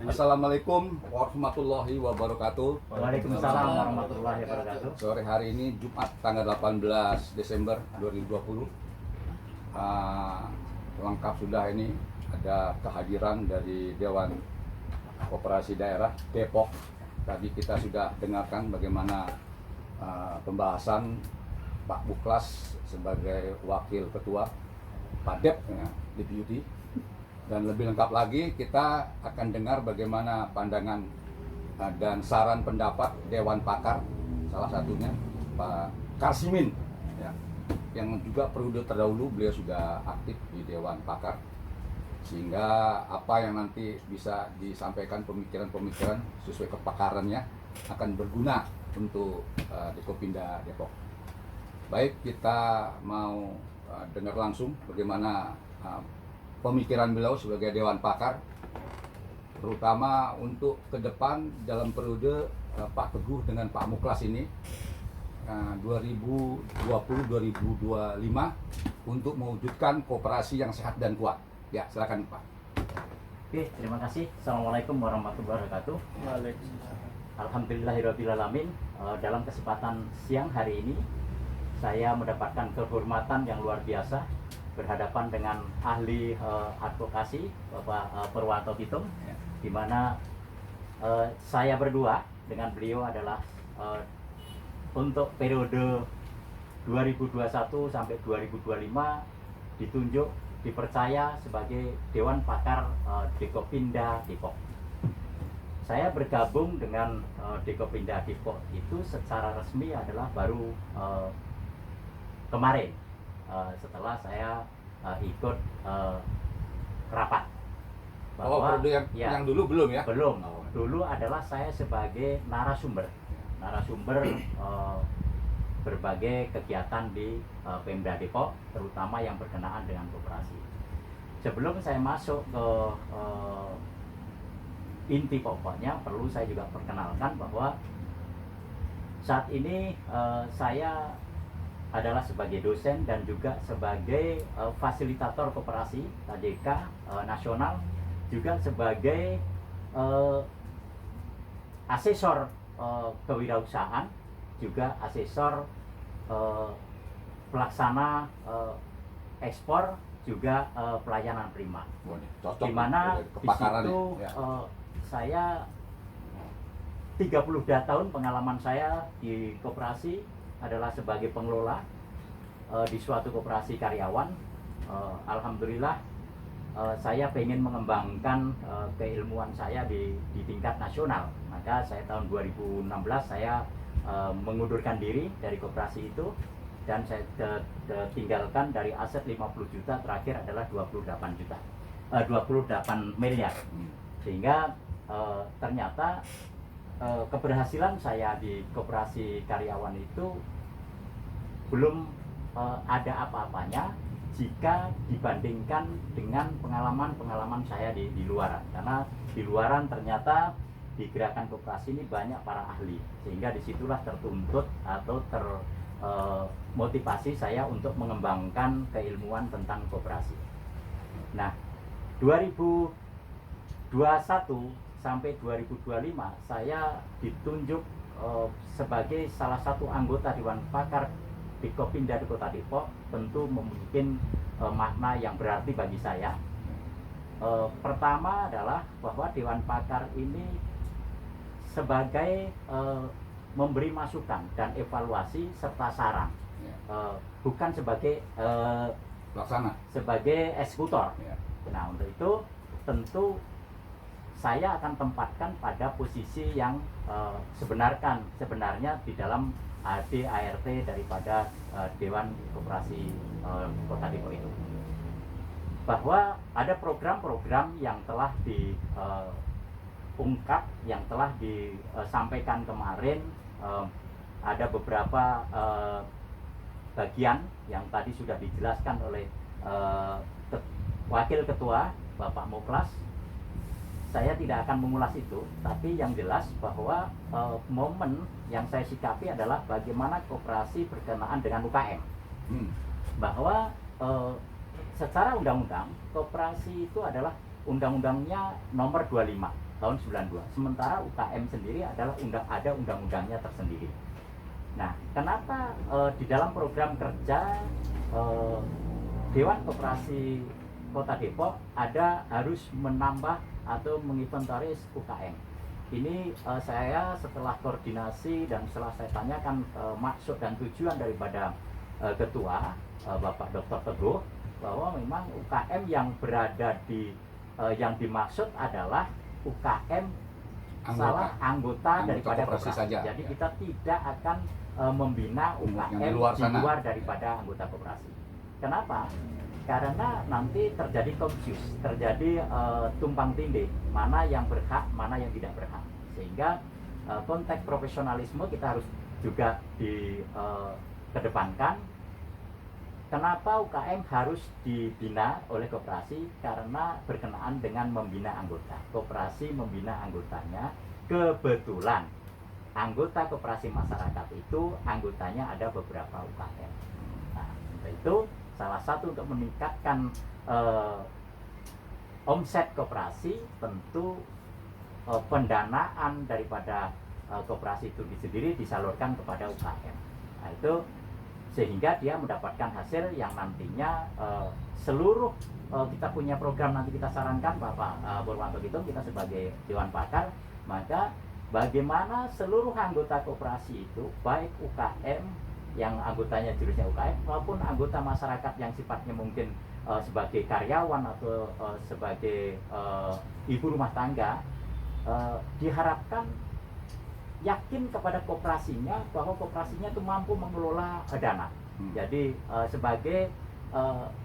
Assalamualaikum warahmatullahi wabarakatuh. Waalaikumsalam warahmatullahi wabarakatuh. Sore hari ini Jumat tanggal 18 Desember 2020. Lengkap sudah ini ada kehadiran dari Dewan Koperasi Daerah Depok. Tadi kita sudah dengarkan bagaimana pembahasan Pak Buklas sebagai Wakil Ketua Padep ya, Deputy. Dan lebih lengkap lagi kita akan dengar bagaimana pandangan dan saran pendapat Dewan Pakar, salah satunya Pak Karsimin ya, yang juga periode terdahulu beliau sudah aktif di Dewan Pakar, sehingga apa yang nanti bisa disampaikan pemikiran-pemikiran sesuai kepakarannya akan berguna untuk Dekopinda Depok. Baik, kita mau dengar langsung bagaimana pemikiran beliau sebagai Dewan Pakar, terutama untuk ke depan dalam periode Pak Teguh dengan Pak Muklas ini 2020-2025 untuk mewujudkan koperasi yang sehat dan kuat. Ya, silakan Pak. Oke, terima kasih. Assalamualaikum warahmatullahi wabarakatuh. Alhamdulillahirrabbilalamin. Dalam kesempatan siang hari ini saya mendapatkan kehormatan yang luar biasa berhadapan dengan ahli advokasi Bapak Purwanto Pitung, di mana saya berdua dengan beliau adalah untuk periode 2021 sampai 2025 ditunjuk dipercaya sebagai Dewan Pakar Dekopinda Depok. Saya bergabung dengan Dekopinda Depok itu secara resmi adalah baru kemarin. Setelah saya ikut rapat bahwa yang dulu belum ya? Belum. Dulu adalah saya sebagai narasumber berbagai kegiatan di Pemda Depok, terutama yang berkenaan dengan koperasi. Sebelum saya masuk ke inti pokoknya, perlu saya juga perkenalkan bahwa saat ini saya adalah sebagai dosen dan juga sebagai fasilitator koperasi KJK nasional, juga sebagai asesor kewirausahaan, juga asesor pelaksana ekspor, juga pelayanan prima. Di mana di situ saya 32 tahun pengalaman saya di koperasi adalah sebagai pengelola di suatu koperasi karyawan. Alhamdulillah saya pengen mengembangkan keilmuan saya di tingkat nasional. Maka saya tahun 2016 saya mengundurkan diri dari koperasi itu, dan saya tinggalkan dari aset 50 juta terakhir adalah 28 miliar. Sehingga ternyata keberhasilan saya di koperasi karyawan itu belum ada apa-apanya jika dibandingkan dengan pengalaman saya di luaran. Karena di luaran ternyata di gerakan koperasi ini banyak para ahli, sehingga disitulah tertuntut atau termotivasi saya untuk mengembangkan keilmuan tentang koperasi. Nah, 2021 sampai 2025 saya ditunjuk sebagai salah satu anggota Dewan Pakar Dekopinda di Kota Depok. Tentu memiliki makna yang berarti bagi saya. Pertama adalah bahwa Dewan Pakar ini sebagai memberi masukan dan evaluasi serta saran, bukan sebagai pelaksana, sebagai eksekutor. Nah, untuk itu tentu saya akan tempatkan pada posisi yang sebenarnya di dalam ART daripada Dewan Koperasi Kota Depok itu, bahwa ada program-program yang telah diungkap, yang telah disampaikan kemarin. Ada beberapa bagian yang tadi sudah dijelaskan oleh Wakil Ketua Bapak Muklas. Saya tidak akan mengulas itu, tapi yang jelas bahwa momen yang saya sikapi adalah bagaimana koperasi berkenaan dengan UKM. Bahwa secara undang-undang koperasi itu adalah undang-undangnya nomor 25 tahun 92. Sementara UKM sendiri adalah ada undang-undangnya tersendiri. Nah, kenapa di dalam program kerja Dewan Koperasi Kota Depok harus menambah atau menginventaris UKM? Ini saya setelah koordinasi dan setelah saya tanyakan maksud dan tujuan daripada Ketua Bapak Dr. Teguh, bahwa memang UKM yang berada di yang dimaksud adalah UKM anggota daripada koperasi saja. Jadi kita tidak akan membina UKM di luar daripada anggota koperasi. Kenapa? Karena nanti terjadi confuse, terjadi tumpang tindih, mana yang berhak, mana yang tidak berhak. Sehingga konteks profesionalisme kita harus juga dikedepankan. Kenapa UKM harus dibina oleh koperasi? Karena berkenaan dengan membina anggota. Koperasi membina anggotanya. Kebetulan anggota koperasi masyarakat itu anggotanya ada beberapa UKM. Nah, itu salah satu untuk meningkatkan omset koperasi, tentu pendanaan daripada koperasi itu sendiri disalurkan kepada UKM. Nah, itu sehingga dia mendapatkan hasil yang nantinya seluruh kita punya program, nanti kita sarankan Bapak Purwanto Gitung, kita sebagai Dewan Pakar, maka bagaimana seluruh anggota koperasi itu, baik UKM yang anggotanya jurusnya UKM maupun anggota masyarakat yang sifatnya mungkin sebagai karyawan atau sebagai ibu rumah tangga, diharapkan yakin kepada koperasinya bahwa koperasinya itu mampu mengelola dana. Jadi sebagai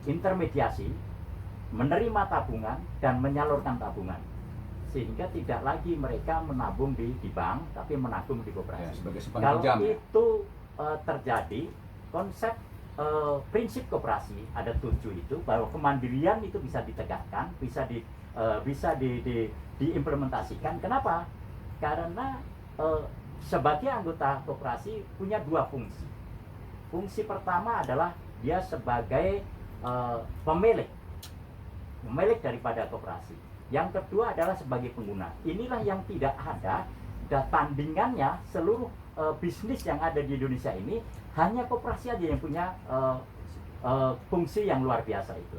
intermediasi, menerima tabungan dan menyalurkan tabungan, sehingga tidak lagi mereka menabung di bank, tapi menabung di koperasi. Kalau itu terjadi, konsep prinsip koperasi ada 7 itu, bahwa kemandirian itu bisa ditegakkan, bisa diimplementasikan. Kenapa? Karena sebagai anggota koperasi punya 2 fungsi. Fungsi pertama adalah dia sebagai pemilik daripada koperasi. Yang kedua adalah sebagai pengguna. Inilah yang tidak ada tandingannya. Seluruh bisnis yang ada di Indonesia ini hanya koperasi aja yang punya fungsi yang luar biasa itu.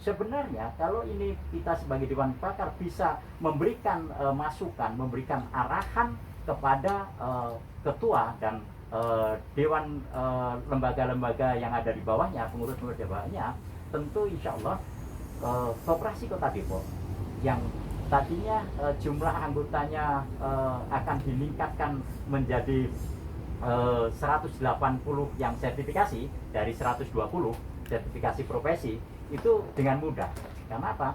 Sebenarnya kalau ini kita sebagai Dewan Pakar bisa memberikan masukan, memberikan arahan kepada ketua dan dewan lembaga-lembaga yang ada di bawahnya, pengurus-pengurus di bawahnya, tentu insya Allah Koperasi Kota Depok yang tadinya jumlah anggotanya akan meningkatkan menjadi 180 yang sertifikasi dari 120 sertifikasi profesi, itu dengan mudah. Karena apa?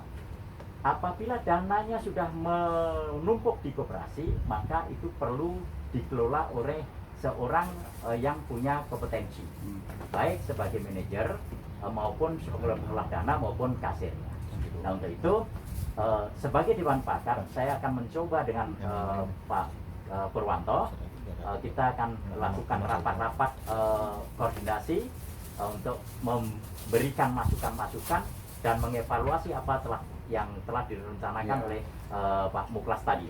Apabila dananya sudah menumpuk di koperasi, maka itu perlu dikelola oleh seorang yang punya kompetensi, baik sebagai manajer maupun pengelola dana maupun kasirnya. Nah, untuk itu sebagai Dewan Pakar, saya akan mencoba dengan Pak Purwanto, kita akan lakukan rapat-rapat koordinasi untuk memberikan masukan-masukan dan mengevaluasi apa yang telah direncanakan oleh Pak Muklas tadi.